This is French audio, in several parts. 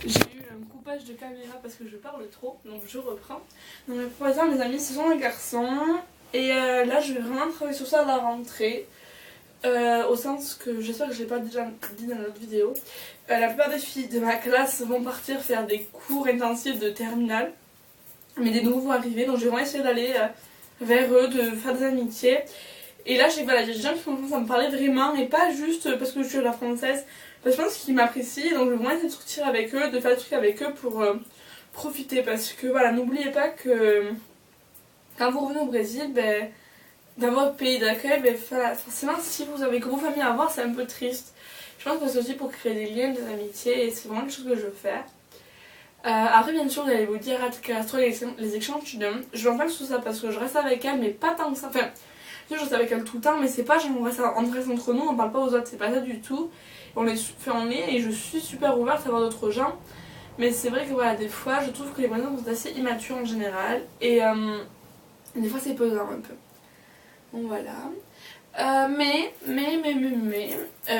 J'ai eu un coupage de caméra parce que je parle trop, donc je reprends. Donc pour l'instant mes amis, ce sont les garçons. Et là je vais vraiment travailler sur ça à la rentrée. Au sens que j'espère que je ne l'ai pas déjà dit dans l'autre vidéo. La plupart des filles de ma classe vont partir faire des cours intensifs de terminale. Mais des nouveaux vont arriver, donc je vais vraiment essayer d'aller vers eux, de faire des amitiés. Et là j'ai des gens qui commencent à me parler vraiment, et pas juste parce que je suis à la française. Parce que je pense qu'ils m'apprécient, donc je vais vraiment essayer de sortir avec eux, de faire des trucs avec eux pour profiter. Parce que voilà, n'oubliez pas que quand vous revenez au Brésil, dans votre pays d'accueil, forcément si vous avez que vos familles à voir, c'est un peu triste. Je pense que c'est aussi pour créer des liens, des amitiés, et c'est vraiment quelque chose que je veux faire. Après bien sûr vous allez vous dire Castro les échanges students, je vais en faire sur ça parce que je reste avec elle mais pas tant que ça, enfin je reste avec elle tout le temps mais c'est pas genre on reste entre nous, on parle pas aux autres, c'est pas ça du tout, on est et je suis super ouverte à voir d'autres gens, mais c'est vrai que voilà des fois je trouve que les Brésiliens sont assez immatures en général et des fois c'est pesant un peu, donc voilà.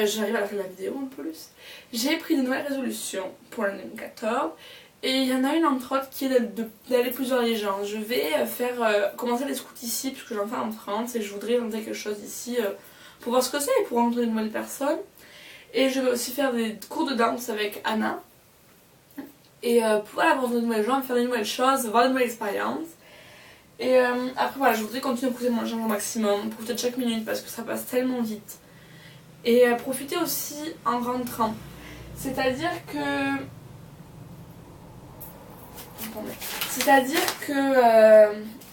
J'arrive à la fin de la vidéo en plus. J'ai pris de nouvelles résolutions pour l'année 2014. Et il y en a une entre autres qui est d'aller plus vers les gens. Je vais commencer les scouts ici puisque j'en fais en France et je voudrais tenter quelque chose ici pour voir ce que c'est et pour rencontrer de nouvelles personnes. Et je vais aussi faire des cours de danse avec Anna. Et pour aller voir de nouvelles gens, faire des nouvelles choses, voir de nouvelles expériences. Et après voilà, je voudrais continuer à profiter de mon échange au maximum, profiter de chaque minute parce que ça passe tellement vite. Et profiter aussi en rentrant. C'est-à-dire que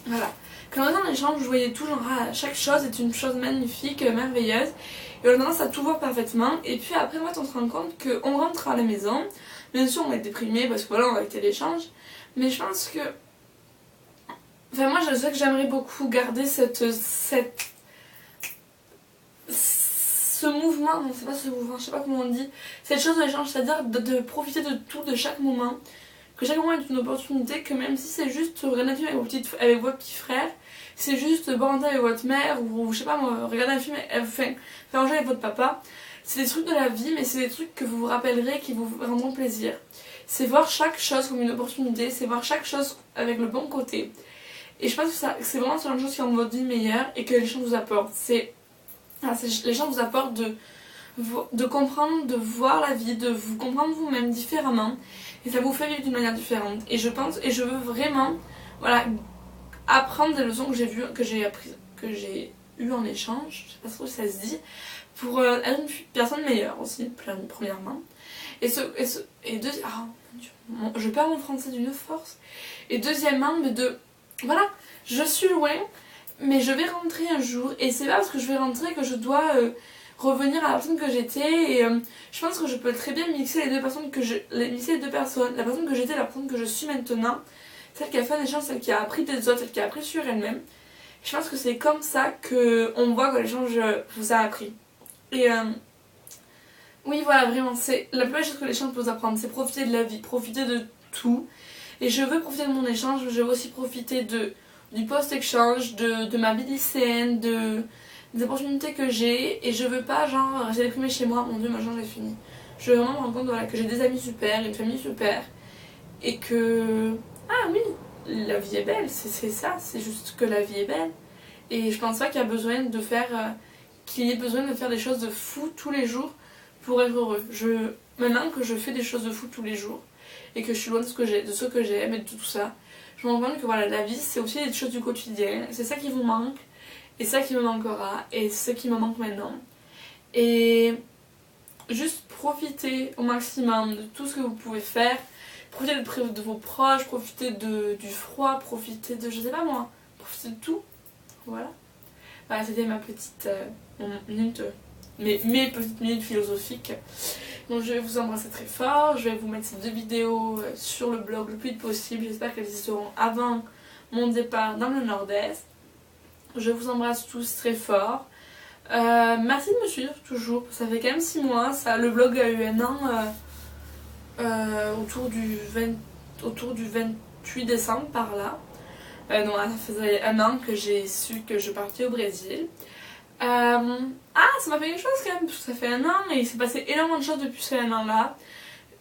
voilà. Quand on est dans l'échange, je voyais tout genre chaque chose est une chose magnifique, merveilleuse. Et on a tendance à tout voir parfaitement. Et puis après, en fait, on se rend compte qu'on rentre à la maison. Bien sûr, on est déprimé parce que voilà, on a été l'échange. Mais je pense que. Enfin, moi, je sais que j'aimerais beaucoup garder ce mouvement, non, c'est pas ce mouvement, je sais pas comment on dit. Cette chose de l'échange, c'est-à-dire de profiter de tout, de chaque moment. Que chaque moment est une opportunité, que même si c'est juste regarder un film avec vos petits frères, c'est juste boire un thé avec votre mère, ou je sais pas moi, regarder un film, faire manger avec votre papa, c'est des trucs de la vie, mais c'est des trucs que vous vous rappellerez, qui vous rendront plaisir. C'est voir chaque chose comme une opportunité, c'est voir chaque chose avec le bon côté. Et je pense que c'est vraiment ce genre de choses qui rendent votre vie meilleure et que les gens vous apportent. Les gens vous apportent de comprendre, de voir la vie, de vous comprendre vous-même différemment. Et ça vous fait vivre d'une manière différente. Et je pense, et je veux vraiment, voilà, apprendre des leçons que j'ai apprises, que j'ai eues en échange, je sais pas trop si ça se dit, pour être une personne meilleure aussi, premièrement. Je perds mon français d'une force. Et deuxièmement, voilà, je suis loin, mais je vais rentrer un jour. Et c'est pas parce que je vais rentrer que je dois revenir à la personne que j'étais. Et je pense que je peux très bien mixer les deux personnes. La personne que j'étais et la personne que je suis maintenant. Celle qui a fait un échange, celle qui a appris des autres, celle qui a appris sur elle-même. Je pense que c'est comme ça qu'on voit que l'échange vous a appris. Et oui, voilà, vraiment, c'est la plus belle chose que l'échange peut vous apprendre, c'est profiter de la vie, profiter de tout. Et je veux profiter de mon échange, je veux aussi profiter du post-échange, de ma vie lycéenne, des opportunités que j'ai. Et je veux pas, genre, rester déprimée chez moi, mon dieu, ma journée est finie. Je veux vraiment me rendre compte voilà, que j'ai des amis super, une famille super. Et que. Ah oui, la vie est belle, c'est ça, c'est juste que la vie est belle. Et je pense pas qu'il y ait besoin de faire des choses de fou tous les jours pour être heureux. Maintenant que je fais des choses de fou tous les jours et que je suis loin de ce que j'aime et de tout ça, je me rends compte que voilà, la vie c'est aussi des choses du quotidien, c'est ça qui vous manque et ça qui me manquera et c'est ça qui me manque maintenant. Et juste profitez au maximum de tout ce que vous pouvez faire, profitez de vos proches, profitez du froid, profitez de je sais pas moi, profitez de tout. Voilà. Voilà, c'était ma petite minute, mes petites minutes philosophiques. Donc je vais vous embrasser très fort, je vais vous mettre ces 2 vidéos sur le blog le plus vite possible, j'espère qu'elles y seront avant mon départ dans le nord-est. Je vous embrasse tous très fort. Merci de me suivre toujours, ça fait quand même 6 mois, le blog a eu un an autour du 28 décembre par là. Donc ça faisait un an que j'ai su que je partais au Brésil. Ça m'a fait quelque chose quand même, parce que ça fait un an et il s'est passé énormément de choses depuis ce un an là.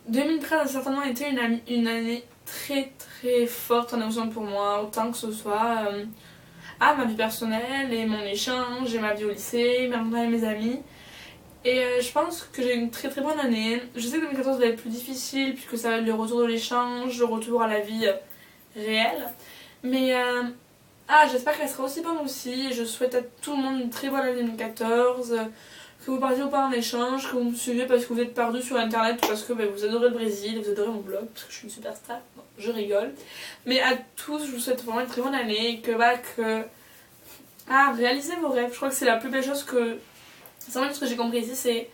2013 a certainement été une année très très forte en émotion pour moi, autant que ce soit ma vie personnelle et mon échange et ma vie au lycée, mes rencontres avec mes amis. Et je pense que j'ai une très très bonne année. Je sais que 2014 va être plus difficile puisque ça va être le retour de l'échange, le retour à la vie réelle. Mais j'espère qu'elle sera aussi bonne aussi. Je souhaite à tout le monde une très bonne année 2014. Que vous partiez ou pas en échange, que vous me suivez parce que vous êtes perdu sur internet ou parce que vous adorez le Brésil, vous adorez mon blog, parce que je suis une superstar. Non, je rigole. Mais à tous, je vous souhaite vraiment une très bonne année. Et que réalisez vos rêves. Je crois que c'est la plus belle chose que. C'est vraiment ce que j'ai compris ici, c'est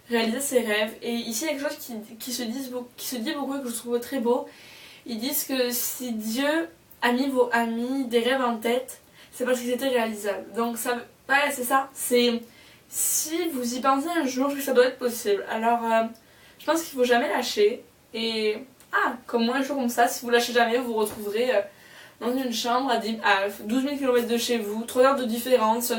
réaliser ses rêves. Et ici, il y a quelque chose qui se dit beaucoup et que je trouve très beau. Ils disent que si Dieu a mis des rêves en tête, c'est parce qu'ils étaient réalisables. Donc ça, ouais, c'est ça. C'est si vous y pensez un jour, je sais que ça doit être possible. Alors, je pense qu'il faut jamais lâcher. Et comme moi, un jour comme ça, si vous lâchez jamais, vous vous retrouverez dans une chambre à 12 000 km de chez vous, 3 heures de différence,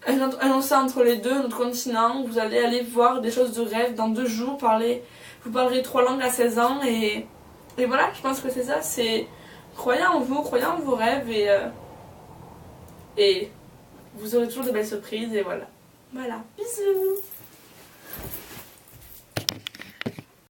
un océan entre les deux, notre continent. Vous allez aller voir des choses de rêve dans 2 jours. Vous parlerez 3 langues à 16 ans. Et voilà, je pense que c'est ça. C'est croyez en vous, croyez en vos rêves et vous aurez toujours de belles surprises. Et voilà. Voilà. Bisous.